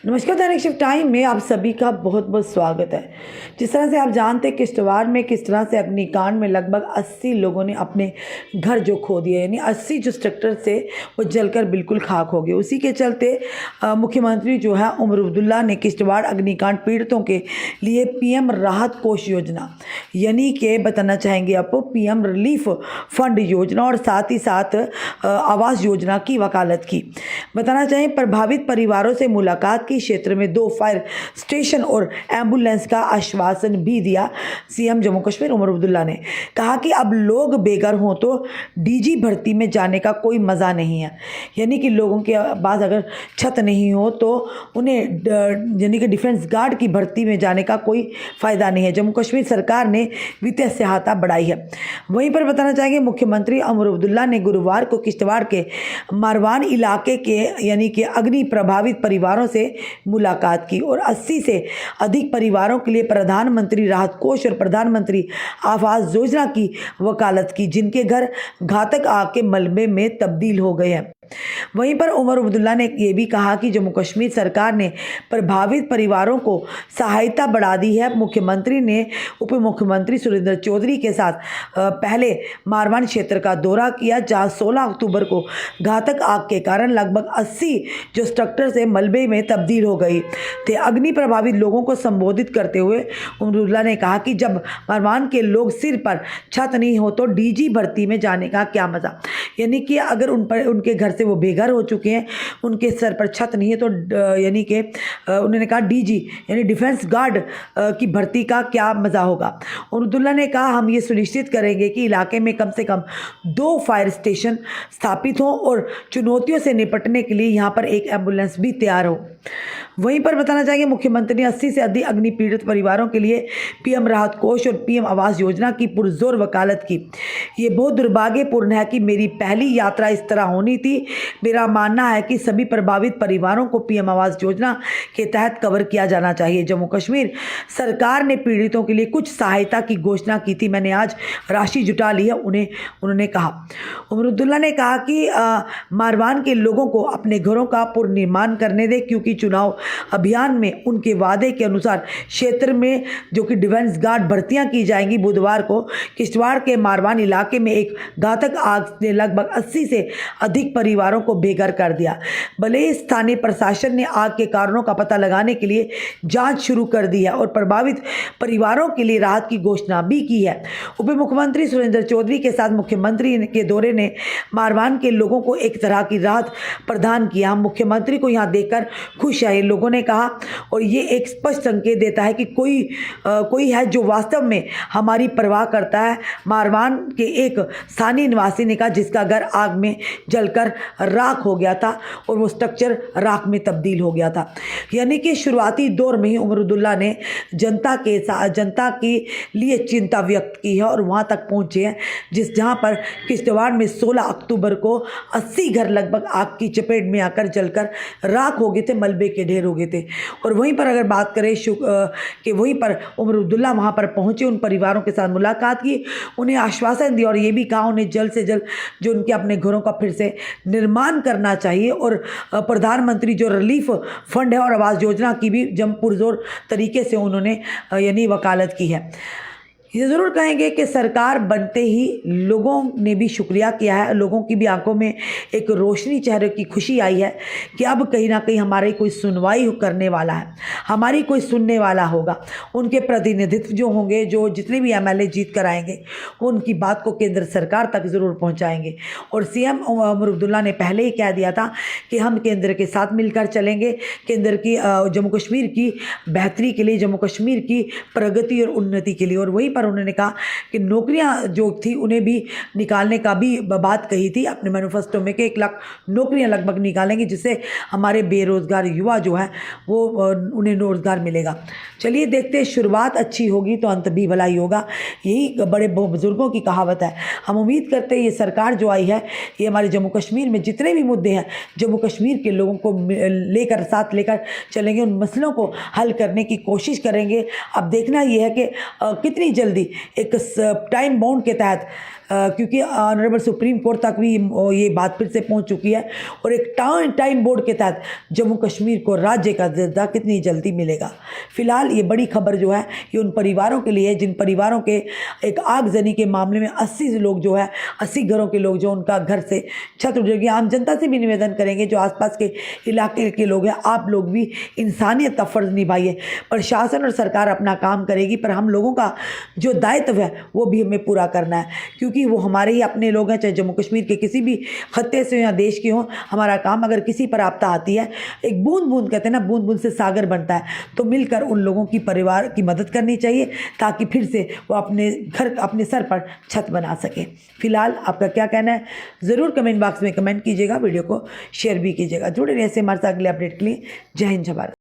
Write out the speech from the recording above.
नमस्कार, दैनिक shift time में आप सभी का बहुत बहुत स्वागत है। जिस तरह से आप जानते हैं किश्तवाड़ में किस तरह से अग्निकांड में लगभग 80 लोगों ने अपने घर जो खो दिए, यानी 80 जो स्ट्रक्चर से वो जलकर बिल्कुल खाक हो गए। उसी के चलते मुख्यमंत्री जो है उमर अब्दुल्ला ने किश्तवाड़ अग्निकांड पीड़ितों के लिए पीएम राहत कोष योजना, यानी कि बताना चाहेंगे आपको पीएम रिलीफ फंड योजना और साथ ही साथ आवास योजना की वकालत की। बताना चाहें प्रभावित परिवारों से मुलाकात की, क्षेत्र में 2 फायर स्टेशन और एम्बुलेंस का आश्वासन भी दिया। सीएम जम्मू कश्मीर उमर अब्दुल्ला ने कहा कि अब लोग बेघर हों तो डीजी भर्ती में जाने का कोई मज़ा नहीं है, यानी कि लोगों के पास अगर छत नहीं हो तो उन्हें यानी कि डिफेंस गार्ड की भर्ती में जाने का कोई फ़ायदा नहीं है। जम्मू कश्मीर सरकार ने वित्तीय सहायता बढ़ाई है। वहीं पर बताना चाहेंगे मुख्यमंत्री उमर अब्दुल्ला ने गुरुवार को किश्तवाड़ के मारवान इलाके के यानी कि अग्नि प्रभावित परिवारों से मुलाकात की और 80 से अधिक परिवारों के लिए प्रधानमंत्री राहत कोष और प्रधानमंत्री आवास योजना की वकालत की, जिनके घर घातक आग के मलबे में तब्दील हो गए हैं। वहीं पर उमर अब्दुल्ला ने यह भी कहा कि जम्मू कश्मीर सरकार ने प्रभावित परिवारों को सहायता बढ़ा दी है। मुख्यमंत्री ने उप मुख्यमंत्री सुरेंद्र चौधरी के साथ पहले मारवान क्षेत्र का दौरा किया, जहां 16 अक्टूबर को घातक आग के कारण लगभग 80 जो स्ट्रक्चर से मलबे में तब्दील हो गई थे। अग्नि प्रभावित लोगों को संबोधित करते हुए उमर अब्दुल्ला ने कहा कि जब मारवान के लोग सिर पर छत नहीं हो तो डीजी भर्ती में जाने का क्या मज़ा, यानी कि अगर उनके घर से वो बेघर हो चुके हैं, उनके सर पर छत नहीं है तो यानी कि उन्होंने कहा डीजी यानी डिफेंस गार्ड की भर्ती का क्या मज़ा होगा। और अब्दुल्ला ने कहा हम ये सुनिश्चित करेंगे कि इलाके में कम से कम 2 फायर स्टेशन स्थापित हों और चुनौतियों से निपटने के लिए यहाँ पर एक एम्बुलेंस भी तैयार हो। वहीं पर बताना चाहेंगे मुख्यमंत्री ने 80 से अधिक अग्नि पीड़ित परिवारों के लिए पीएम राहत कोष और पीएम आवास योजना की पुरजोर वकालत की। ये बहुत दुर्भाग्यपूर्ण है कि मेरी पहली यात्रा इस तरह होनी थी। मेरा मानना है कि सभी प्रभावित परिवारों को पीएम आवास योजना के तहत कवर किया जाना चाहिए। जम्मू कश्मीर सरकार ने पीड़ितों के लिए कुछ सहायता की घोषणा की थी, मैंने आज राशि जुटा ली है, उन्होंने कहा। उमर अब्दुल्ला ने कहा कि मारवान के लोगों को अपने घरों का पुनर्निर्माण करने दें, क्योंकि चुनाव अभियान में उनके वादे के अनुसार क्षेत्र में जो कि डिफेंस गार्ड भर्तियां की जाएंगी। बुधवार को किश्तवाड़ के मारवान इलाके में एक घातक आग ने लगभग 80 से अधिक परिवारों को बेघर कर दिया। भले ही स्थानीय प्रशासन ने आग के कारणों का पता लगाने के लिए जांच शुरू कर दी है और प्रभावित परिवारों के लिए राहत की घोषणा भी की है। उप मुख्यमंत्री सुरेंद्र चौधरी के साथ मुख्यमंत्री के दौरे ने मारवान के लोगों को एक तरह की राहत प्रदान किया। हम मुख्यमंत्री को यहाँ देखकर खुश है, लोगों ने कहा, और ये एक स्पष्ट संकेत देता है कि कोई है जो वास्तव में हमारी परवाह करता है। मारवान के एक स्थानीय निवासी ने कहा जिसका घर आग में जलकर राख हो गया था और वो स्ट्रक्चर राख में तब्दील हो गया था। यानी कि शुरुआती दौर में ही उमर अब्दुल्ला ने जनता के लिए चिंता व्यक्त की है और वहाँ तक पहुँचे हैं जहाँ पर किश्तवाड़ में 16 अक्टूबर को 80 घर लगभग आग की चपेट में आकर जलकर राख हो गए थे, मलबे के ढेर हो गए थे। और वहीं पर अगर बात करें कि वहीं पर उमर अब्दुल्ला वहाँ पर पहुँचे, उन परिवारों के साथ मुलाकात की, उन्हें आश्वासन दिया और ये भी कहा उन्हें जल्द से जल्द जो उनके अपने घरों का फिर से निर्माण करना चाहिए और प्रधानमंत्री जो रिलीफ फंड है और आवास योजना की भी पुरजोर तरीके से उन्होंने यानी वकालत की है। ये ज़रूर कहेंगे कि सरकार बनते ही लोगों ने भी शुक्रिया किया है, लोगों की भी आंखों में एक रोशनी, चेहरे की खुशी आई है कि अब कहीं ना कहीं हमारी कोई सुनवाई करने वाला है, हमारी कोई सुनने वाला होगा। उनके प्रतिनिधित्व जो होंगे, जो जितने भी एमएलए जीत कर आएंगे, वो उनकी बात को केंद्र सरकार तक ज़रूर पहुँचाएंगे। और सीएम उमर अब्दुल्ला ने पहले ही कह दिया था कि हम केंद्र के साथ मिलकर चलेंगे, केंद्र की जम्मू कश्मीर की बेहतरी के लिए, जम्मू कश्मीर की प्रगति और उन्नति के लिए। और वहीं पर उन्होंने कहा कि नौकरियां जो थी उन्हें भी निकालने का भी बात कही थी अपने मैनिफेस्टो में कि 1 लाख नौकरियां लगभग निकालेंगे, जिससे हमारे बेरोजगार युवा जो है वो उन्हें रोजगार मिलेगा। चलिए देखते हैं, शुरुआत अच्छी होगी तो अंत भी भला ही होगा, यही बड़े बुजुर्गों की कहावत है। हम उम्मीद करते हैं ये सरकार जो आई है ये हमारे जम्मू कश्मीर में जितने भी मुद्दे हैं जम्मू कश्मीर के लोगों को साथ लेकर चलेंगे, उन मसलों को हल करने की कोशिश करेंगे। अब देखना ये है कि कितनी जल्दी जल्दी एक टाइम बाउंड के तहत, क्योंकि ऑनरेबल सुप्रीम कोर्ट तक भी ये बात फिर से पहुंच चुकी है, और एक टाइम बोर्ड के तहत जम्मू कश्मीर को राज्य का दर्जा कितनी जल्दी मिलेगा। फिलहाल ये बड़ी खबर जो है ये उन परिवारों के लिए है जिन परिवारों के एक आगजनी के मामले में 80 लोग जो है 80 घरों के लोग जो उनका घर से छत उड़ जाएगी। आम जनता से भी निवेदन करेंगे जो आसपास के इलाके के लोग हैं, आप लोग भी इंसानियत का फर्ज निभाइए। प्रशासन और सरकार अपना काम करेगी, पर हम लोगों का जो दायित्व है वो भी हमें पूरा करना है, क्योंकि वो हमारे ही अपने लोग हैं, चाहे जम्मू कश्मीर के किसी भी खत्ते से या देश के हों। हमारा काम, अगर किसी पर आपदा आती है, एक बूंद बूंद कहते हैं ना, बूंद बूंद से सागर बनता है, तो मिलकर उन लोगों की परिवार की मदद करनी चाहिए ताकि फिर से वो अपने घर अपने सर पर छत बना सके। फिलहाल आपका क्या कहना है ज़रूर कमेंट बॉक्स में कमेंट कीजिएगा, वीडियो को शेयर भी कीजिएगा। जुड़े रहिए ऐसे हमारे साथ अगले अपडेट के लिए। जय हिंद, जय भारत।